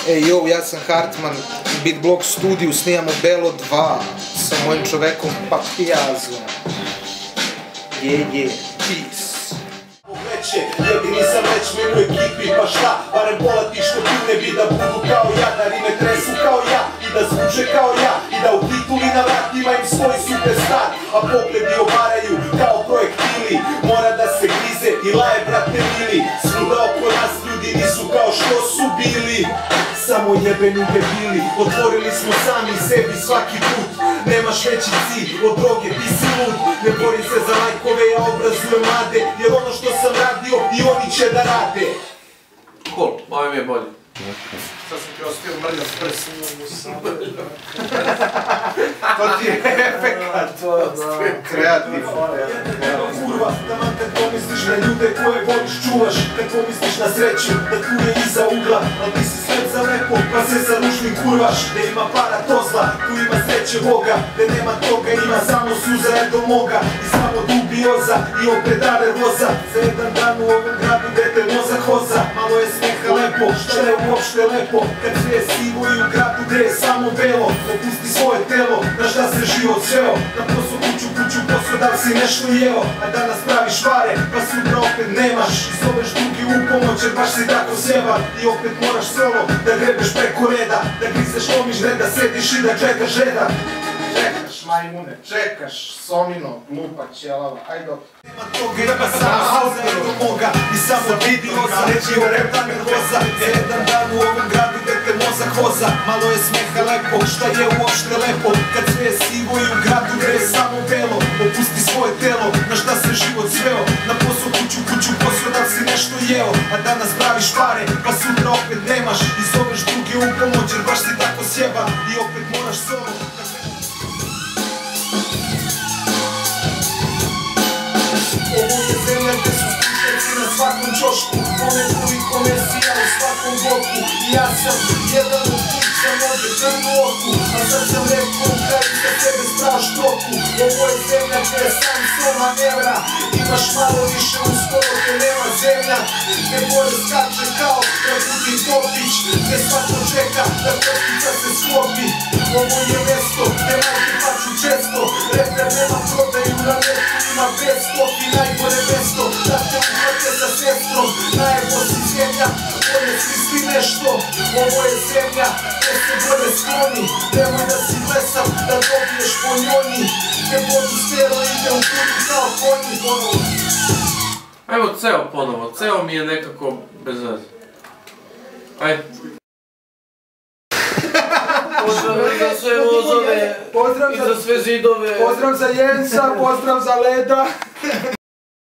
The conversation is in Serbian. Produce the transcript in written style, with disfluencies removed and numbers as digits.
Ej, jo, ja sam Hartman, Beatblock studiju, snijamo Belo 2 sa mojim čovekom Papijazom. Je, peace. Jedini sam već menu ekipi, pa šta, barem pola ti što tu ne bi da budu kao ja, da rime tresu kao ja i da zvuče kao ja i da u tituli na vratima im svoj superstar, a pogledi obaraju kao projektili, mora da se grize i laje brate mili, svuda oko nas ljudi nisu kao što su bili, samo jebeni debili, otvorili smo sami sebi svaki put, nemaš veći cilj od droge, ti si lud, ne borim se za lajkove, ja obrazujem mlade, jer ono što sam radio i oni će da rade. Cool, ovo mi je bolje. Sad sam ti ostavio mrljav prs. To ti je efekat. Kreativno. Kurva, taman kad pomisliš na ljude koje voliš čuvaš, kad pomisliš na sreću, da tu je iza ugla, ali ti si sve za lepo, pa se za ružnim kurvaš, da ima para to zla, tu ima sreće Boga, da nema toga, ima samo suza do moga, i samo dubioza, i opet da nervoza, za jedan dan u ovom gradu dete mozak hoza, malo je smeha lepo, što je uopšte lepo, kad sve je sivo i u gradu gde je samo belo, opusti svoje telo, na šta se život sveo, na posao kuću, posao da li si nešto jeo, a danas praviš pare, pa sutra opet nemaš, i zoveš drugi u pomoć jer baš si tako sjeban, i opet moraš solo da grebeš preko reda, da grizeš lomiš reda, sediš i da čekaš reda. Čekaš, majmune, čekaš, somino, glupa ćelava, ajde opet. Nema toga, ima samo suza do moga, i samo vidioza, reći o repta nervoza, jedan dan u ovom gradu gde te mozak hoza, malo je smeha lepo, šta je uopšte lepo, kad sve je sivo i u gradu gde je samo belo, opusti svoje telo, na šta se život sveo, na posao kuću, posao da li si nešto jeo, a danas praviš pare, pa sutra opet nemaš, i zoveš druge u pomoć jer baš si tako sjeban, i opet moraš solo. Ovo je zemlja gde su stručnjaci na svakom čošku, pometili komesija u svakom bloku, i ja sam jedan od njih, sam ovdje crnu oku, a sad sam rekao u kraju za tebe spraš toku. Ovo je zemlja gde je sam soma evra, imaš malo više, uskoro te nema zemlja, gde gore skače kao Dragutin Topić, gde svako čeka da topica se sklopi. Ovo je mesto gde majke plaću često, reper nema prodaju na netu, ima 500 i najgore mesto, da te uhvate sa sestrom, najebo si zemlja, bolje smisli nešto. Ovo je zemlja gde se bolje skloni, nemoj da si blesav, da dobiješ po njoni, gde bodu stero ide u kutu kao konji. Ajmo ceo ponovo, ceo mi je nekako bez veze. Ajde. Pozdrav za sve vozove i za sve zidove. Pozdrav za Jensa, pozdrav za Leda.